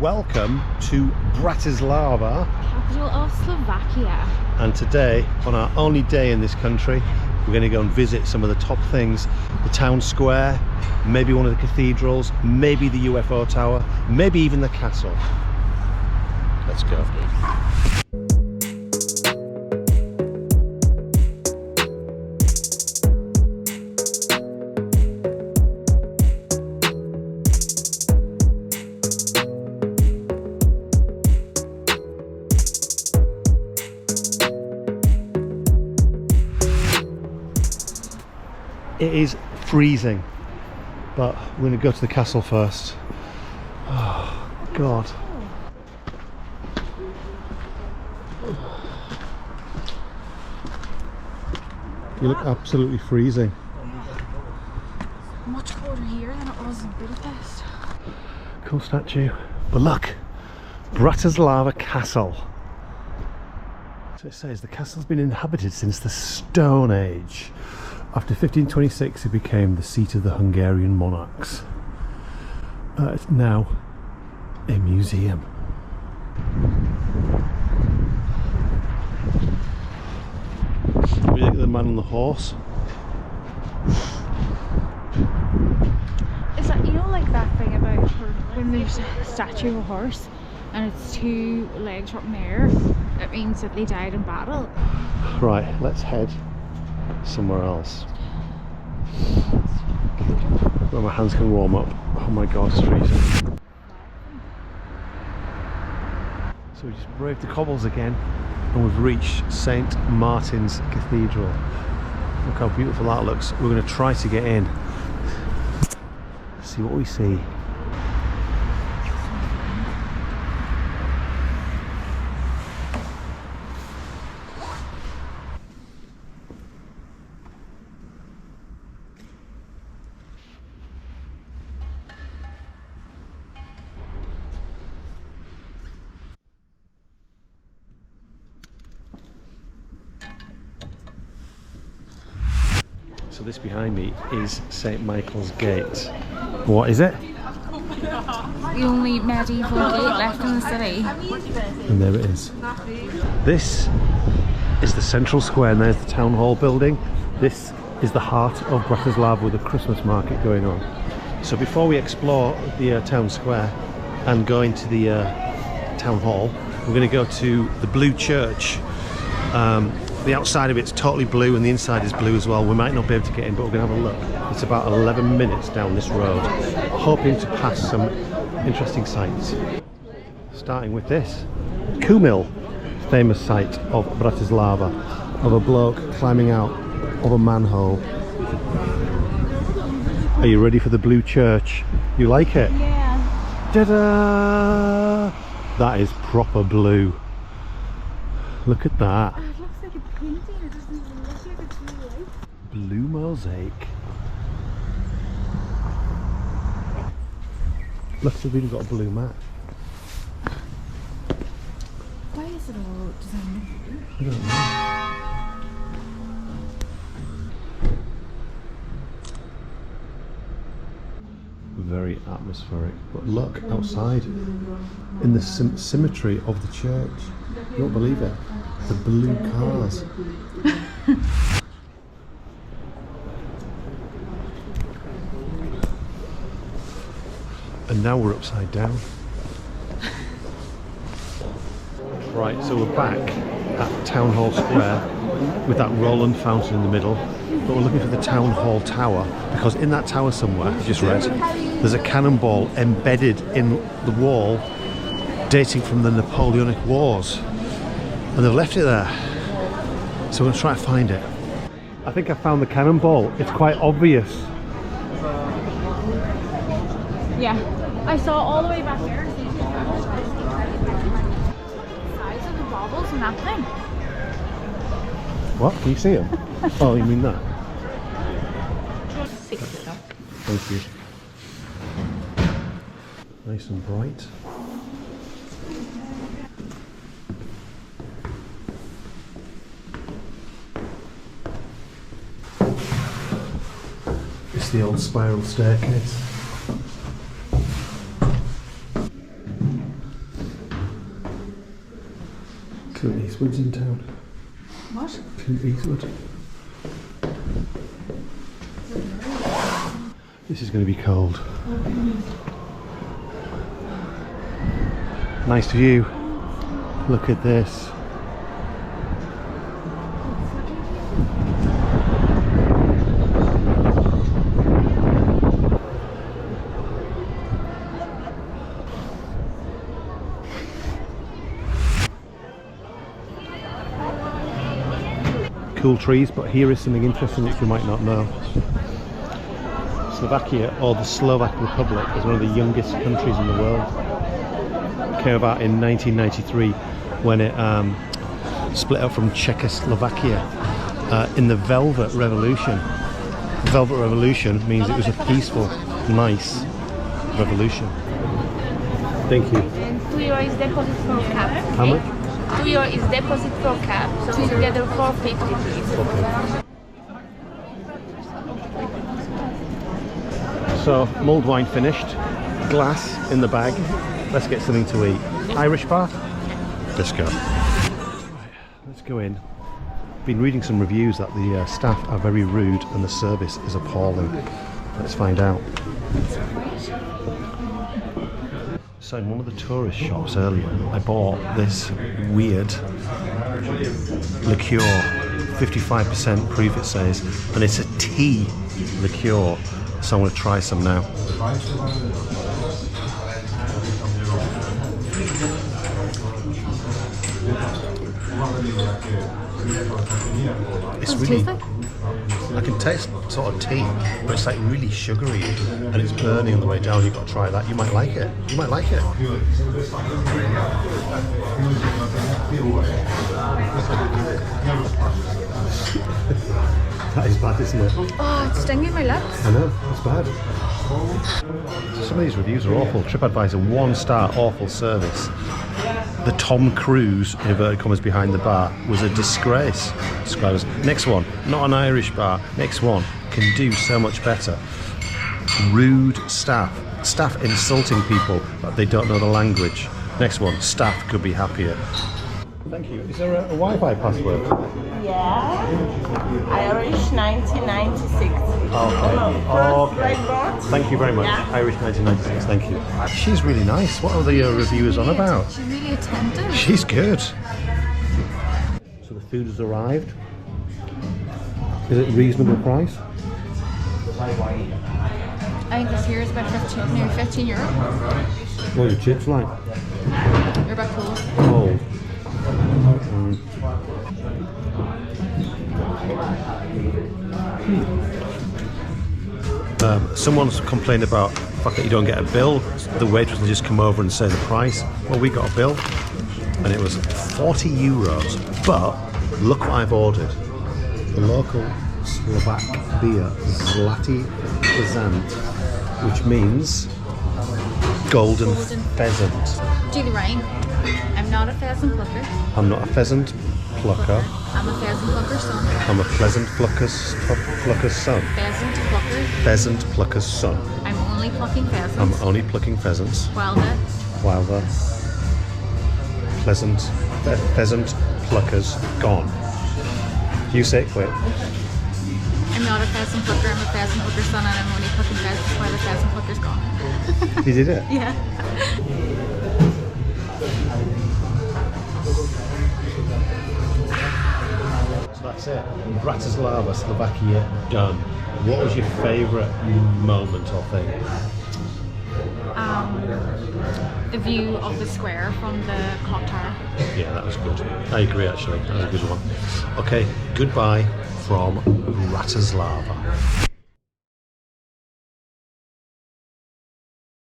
Welcome to Bratislava, capital of Slovakia. and today, on our only day in this country, we're going to go and visit some of the top things. The town square, maybe one of the cathedrals, maybe the UFO tower, maybe even the castle. Let's go. It is freezing, but we're going to go to the castle first. Oh, God. You look absolutely freezing. Much colder here than it was in Budapest. Cool statue. But look, Bratislava Castle. So it says the castle's been inhabited since the Stone Age. After 1526 it became the seat of the Hungarian monarchs. It's now a museum. We look at the man on the horse. Is that, you know, like that thing about when there's a statue of a horse and its two legs up in the air, it means that they died in battle. Right, let's head somewhere else where my hands can warm up. Oh my God, it's freezing. So we just braved the cobbles again and we've reached St. Martin's Cathedral. Look how beautiful that looks. We're going to try to get in, see what we see. So this behind me is St. Michael's Gate. What is it? The only medieval gate left in the city. And there it is. This is the central square and there's the town hall building. This is the heart of Bratislava with a Christmas market going on. So before we explore the town square and go into the town hall, we're going to go to the Blue Church. The outside of it's totally blue and the inside is blue as well. We might not be able to get in, but we're going to have a look. It's about 11 minutes down this road, hoping to pass some interesting sights. Starting with this Kumil, famous site of Bratislava, of a bloke climbing out of a manhole. Are you ready for the Blue Church? You like it? Yeah. Ta-da! That is proper blue. Look at that. It looks like a painting, it doesn't even look like it's real life. Blue mosaic. Look, they've even got a blue mat. Why is it all designed in blue? I don't know. Very atmospheric. But look outside in the symmetry of the church. You won't believe it. The blue cars. And now we're upside down. Right, so we're back at Town Hall Square with that Roland fountain in the middle, but we're looking for the Town Hall Tower because in that tower somewhere, I just read, there's a cannonball embedded in the wall dating from the Napoleonic Wars, and they've left it there. So we're going to try to find it. I think I found the cannonball. It's quite obvious. Yeah, I saw all the way back there. The size of the baubles in that thing. What? Can you see them? Oh, you mean that? Thank you. Nice and bright. It's the old spiral staircase. Clint Eastwood's in town. What? Clint Eastwood. This is going to be cold. Nice view. Look at this. Cool trees, but here is something interesting which you might not know. Slovakia, or the Slovak Republic, is one of the youngest countries in the world. It came about in 1993 when it split up from Czechoslovakia in the Velvet Revolution. The Velvet Revolution means it was a peaceful, nice revolution. Thank you. And €2 is deposit for cab. How much? €2 is deposit for cab. So together 450, please. Okay. So, mulled wine finished, glass in the bag. Let's get something to eat. Irish bar? Let's go. Right, let's go in. Been reading some reviews that the staff are very rude and the service is appalling. Let's find out. So in one of the tourist shops earlier, I bought this weird liqueur, 55% proof it says, and it's a tea liqueur. So I'm going to try some now. It's really, I can taste sort of tea, but it's like really sugary and it's burning on the way down. You've got to try that. You might like it. You might like it. That is bad, isn't it? Oh, it's stinging my lips. I know, it's bad. Some of these reviews are awful. TripAdvisor, 1 star, awful service. The Tom Cruise, in inverted commas, behind the bar was a disgrace. Describes. Next one, not an Irish bar. Next one, can do so much better. Rude staff. Staff insulting people, but they don't know the language. Next one, staff could be happier. Thank you. Is there a Wi-Fi password? Yeah, Irish 1996. Okay. Right. Thank you very much. Yeah. Irish 1996, thank you. She's really nice. What are the reviewers on about? She's really attentive. She's good. So the food has arrived. Is it a reasonable price? I think this here is about 15 euro. What are your chips like? They're about cool. Cold. Someone's complained about the fact that you don't get a bill. The waitress will just come over and say the price. Well, we got a bill and it was 40 euros. But look what I've ordered. The local Slovak beer, Zlatý pheasant, which means golden pheasant. Do the rhyme. I'm not a pheasant plucker. I'm not a pheasant plucker. I'm a pheasant plucker son. I'm a pleasant plucker's son. Pheasant plucker. Pheasant plucker's son. I'm only plucking pheasants. I'm only plucking pheasants While while the pheasant plucker's gone. You say it quick. I'm not a pheasant plucker. I'm a pheasant plucker son, and I'm only plucking pheasants while the pheasant plucker's gone. You did it? Yeah. So that's it. Bratislava, Slovakia, done. What was your favourite moment or thing? The view of the square from the clock tower. Yeah, that was good. I agree, actually. That was a good one. Okay, goodbye from Bratislava.